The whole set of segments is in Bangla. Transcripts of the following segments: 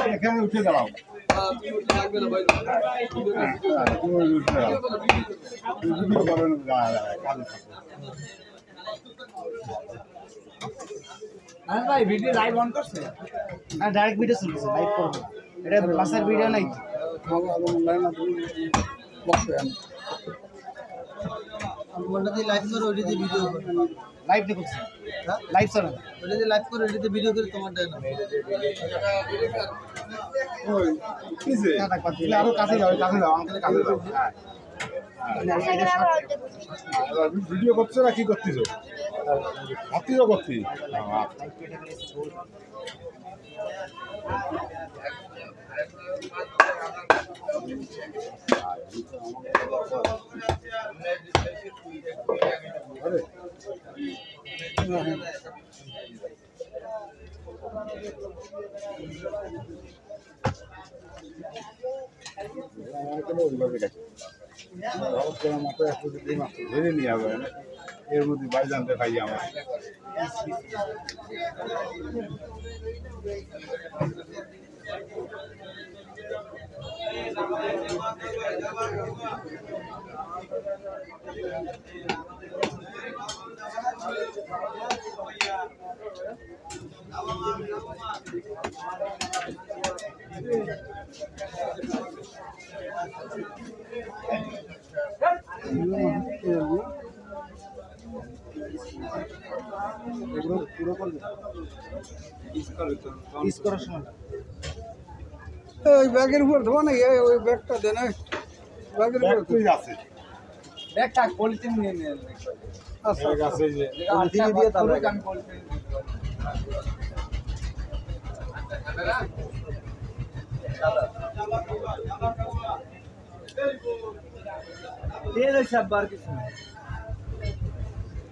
এখানে উঠে দাঁড়াও ভাই ভিডিও লাইভ অন করছে না ডাইরেক্ট ভিডিও চলছে লাইভ করব এটা ক্লাসের ভিডিও নাই বলটা দিয়ে লাইভ করো ওইটা দিয়ে ভিডিও করো লাইভ দেখছি লাইভ চলে ওইটা দিয়ে লাইভ করো ওইটা দিয়ে ভিডিও করে তোমার দেয় না ওই কিসে আরো কাছে যাও আমাকে কাছে যাও ভিডিও করছো না কি করতেছো হাতিও করছি ধরে নিয়ে যাবে এর মধ্যে বাই জানতে পাই আমার ওই ব্যাগের উপর ধোয়া নাকি ওই ব্যাগটা দেন ব্যাগের উপর তুই আছে ব্যাগটা পলিথিন নিয়ে নিয়ে আচ্ছা আছে যে পলিথিন দিয়ে তাহলে আমি পলিথিন তেল সব বার কিছু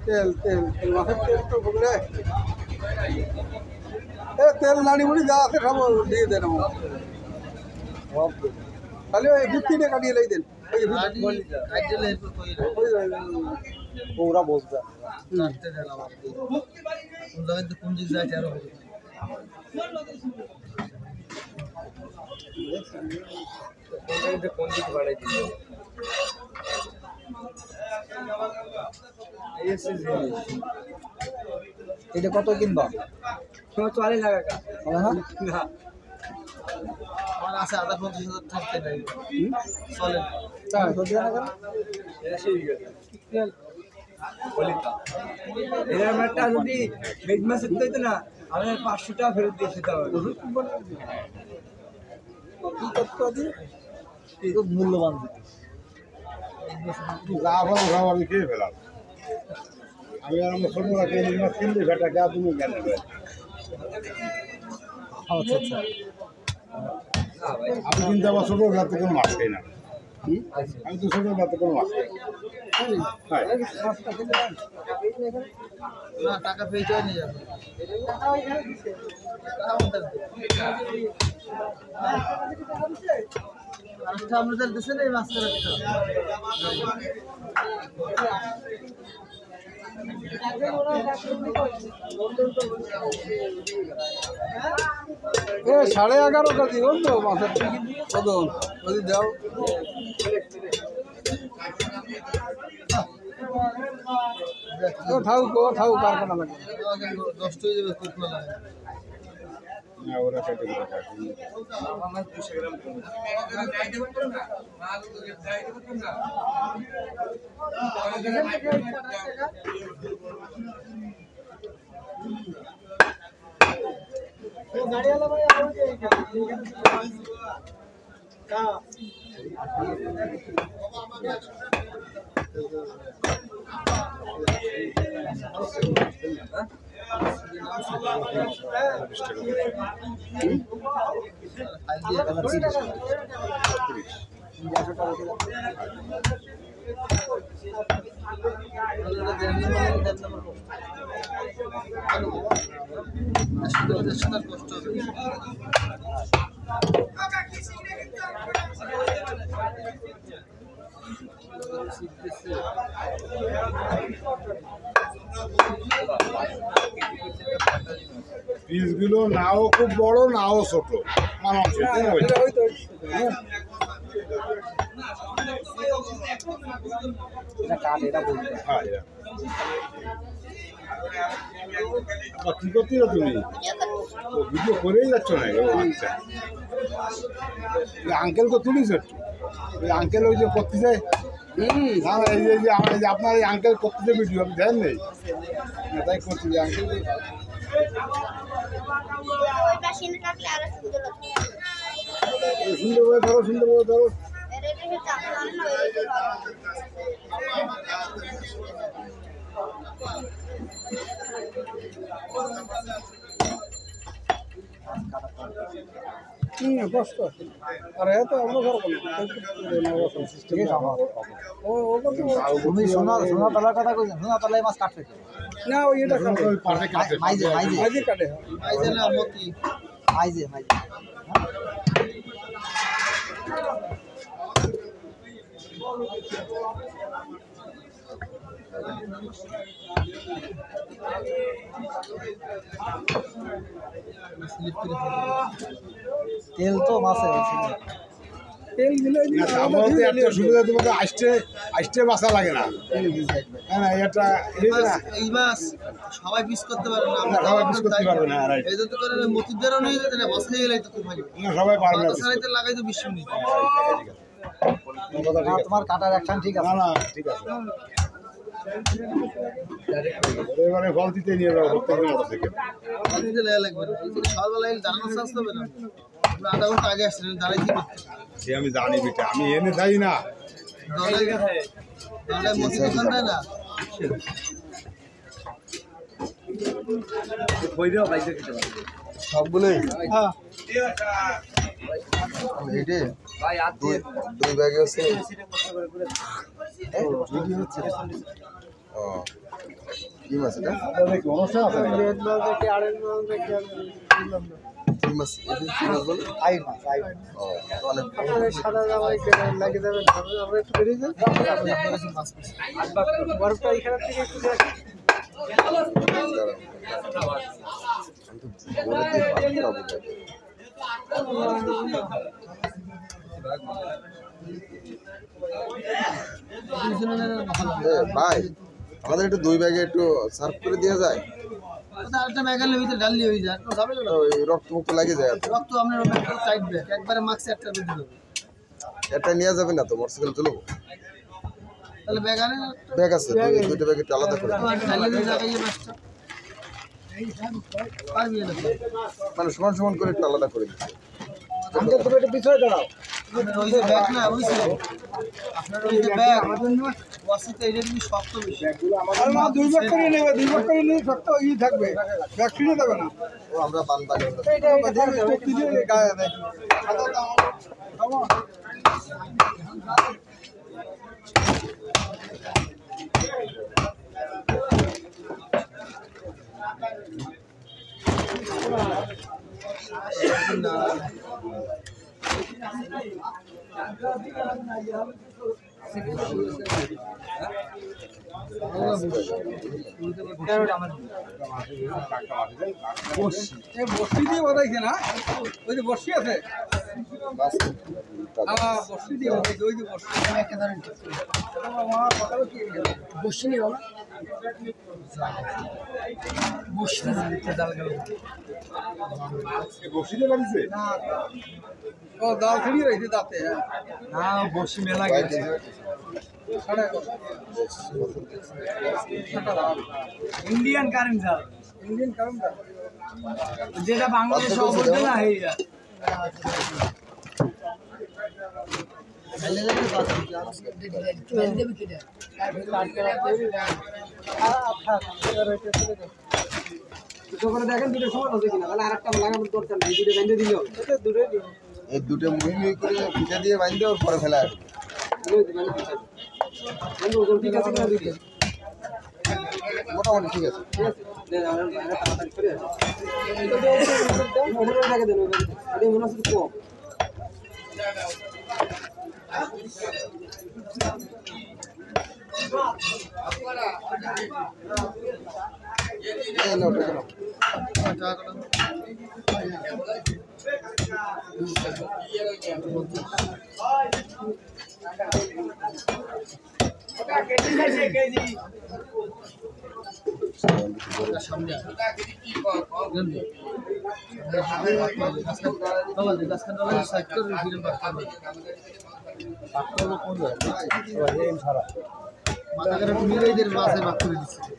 তেল তেল মাছের তেল তো বলে তেল নাড়ি মুড়ি যা আছে খাবো দিয়ে দেন খালি ওই ভিত্তিটা কাটিয়ে লাই দেন ওরা বসবে কোন দিক যায় আরো কোন দিকে বাড়াই দিবে এটা কত কিনবা 40 টাকা না আমার আছে 50,000 থাকতে নাই চলে তাই তো দেনা কেন এটা সেই গেছে বলিতা এর একটা যদি বেজ মাসে দিতে না আমি 500 টাকা ফেরত দিয়ে দিতে হবে কি করতে হবে খুব মূল্যবান যা ভালো খাও আমি খেয়ে ফেলাম আমি আর আমার ছোট রাখি মাছ কিনলে ঘাটা গা তুমি কেন আচ্ছা আচ্ছা আমি কিন্তু আমার ছোট রাতে কোনো মাছ খাই না আমি তো ছোট রাতে কোনো মাছ খাই না টাকা পেয়ে নিয়ে যাবে আরেকটা আমাদের দেশে নেই মাছ করা 11.5 কেজি হল তো মাছের কত যদি দাও থাউ কারখানা লাগে নষ্ট হয়ে যাবে কুকনা লাগে না ওরা কেটে দিতে আমার 200 গ্রাম गाड़ी वाला भाई आओ जे का পিসগুলো নাও খুব বড় নাও ছোট মানানসই তাই না ভাই? হ্যাঁ এটা। কি করতেছো তুমি? ভিডিও করেই যাচ্ছ না? আচ্ছা আঙ্কেলকে তুলিস একটু, ওই আঙ্কেল ওই যে করতে যায় না না, এই যে আমার এই যে আপনার এই আঙ্কেল করতে যায় ভিডিও, আপনি দেন নেই তাই করছি যে আঙ্কেল সুন্দর করে ধরো, সুন্দর করে ধরো। কষ্ট আর এত আমরা তুমি সোনা তলার কথা কইছেন, সোনা তলায় মাছ কাটবে না ওই এটা মাইজে মাঝে কাটে মাইজে না মতি মাইজে তেল তো মাছে তেল দিলে আমাদের একটা সুবিধা, তোমাকে আসতে বাসা লাগে না। হ্যাঁ না এটা এই মাছ সবাই পিস করতে পারবে না, না, সবাই পিস করতে পারবে না। রাইট, এই তো করে মতিদারও নিয়ে যেতে না, বসে গেলে তো খুব ভালো না সবাই পারবে না। সারাইতে লাগাই তো 20 মিনিট। কথা ঠিক আছে। তোমার কাটার অ্যাকশন ঠিক আছে। না না ঠিক আছে। এবারে ফল দিতে নিয়ে যাবো প্রত্যেকদিন অটো থেকে। আপনি যে লেয়া লাগবে এই যে সকালবেলা এই দাঁড়ানোর চান্স হবে না, আমরা আধা ঘন্টা আগে আসছিলেন, দাঁড়াই কি করতে সে আমি জানি বেটা, আমি এনে যাই না। দাঁড়ায় মতি দোকান দেয় না সবগুলোই হ্যাঁ এইটে দুই ব্যাগে হচ্ছে ও কি মাছ এটা অনুষ্ঠান আছে নাকি? কি মাছ এটা কি মাছ বলে আই মাছ ও অনেক সাদা জামাই লাগিয়ে দেবেন আমরা একটু বেরিয়ে যাই মাছ বরফটা এখান থেকে একটু দেখি ভাই আমাদের একটু দুই ব্যাগে একটু সার্ভ করে দেওয়া যায়, আরেকটা ব্যাগালের ভিতরে ডাললি হয়ে যায় তো যাবে না, ওই রক্ত মুক্ত লাগে যায় রক্ত আপনার টাইট ব্যাগ একবারে মাস্ক একটা বেঁধে দেবে, এটা নেওয়া যাবে না তো মোটরসাইকেল চলবো, তাহলে ব্যাগ আনে ব্যাগ আছে দুইটা ব্যাগ একটু আলাদা করে ডাললি জায়গায় মাছটা পারবি না মানে সমান সমান করে একটু আলাদা করে দিচ্ছি। তুমি একটু পিছনে দাঁড়াও ওই যে ব্যাগ না বুঝছেন আপনার ওই যে ব্যাগ ওয়াসিতে এটা তুমি শক্ত বেশি আর না দুই ভাগ করে নেবে, দুই ভাগ করে নিয়ে সব তো ই থাকবে ভ্যাকসিনও দেবে না ও আমরা বানবানি এইটা টুপি দিয়ে গায়ে দেয় বসি দিয়ে বাদাইছে না, ওই যে বসি আছে বসি দিয়ে বাদাইছে, ওই যে বসি বসি নিয়ে বাবা বসিতে পারিছে ও দাল ছড়িয়ে রয়েছে দাঁতে না বসি মেলা গেছে ইন্ডিয়ান কারেন্ট জাল ইন্ডিয়ান কারেন্ট যেটা বাংলাদেশে অবৈধ না এই দেখেন দুটো সময় আছে কিনা, তাহলে আরেকটা লাগানোর দরকার নেই, দুটো বেঁধে দিলে হবে দূরে এই দুটো মুহি মুহি করে পিঠা দিয়ে বাঁধতে ওর পরে ফেলা আসবে। ঠিক আছে কিনা দুইটা মোটামুটি ঠিক আছে। মনে হচ্ছে কম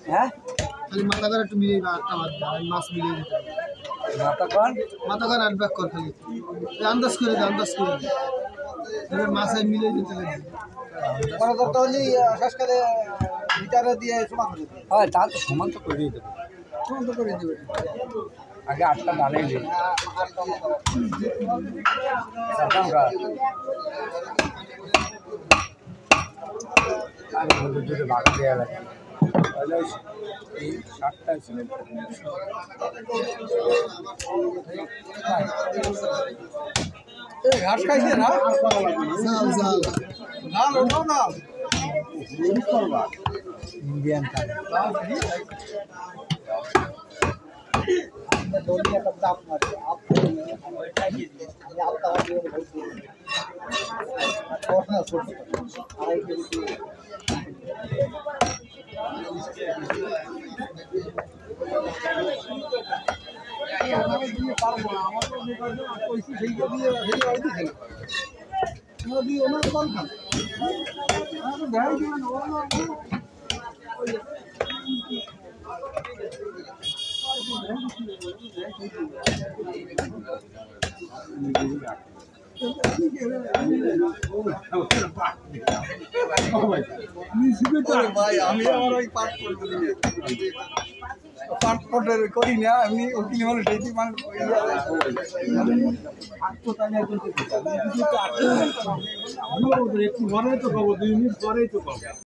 হ্যাঁ খালি মাথা করে একটু মিলিয়ে আটটা মাছ মিলিয়ে দিতে মাথা করে আট ব্যাগ কর খালি আন্দাজ করে দে আন্দাজ করে দে এবার মাছে মিলিয়ে দিতে লাগে শেষকালে মিটারে দিয়ে সমান করে দেবে হয় তা তো সমান তো করে দিতে সমান তো করে দেবে আগে 8টা বানাই দিই আগে দুটো বাগা দেওয়া লাগে তাহলে এই 7টা ছিল ঘাস খাইছে না জাল জাল জাল ওঠো না ইন্ডিয়ান কারি আমি আমার ওই পাঠ করবো পাঠ করি না আমি উকিল হলে সেই মানে একটু পরে তো খাবো 2 মিনিট পরেই তো খাবো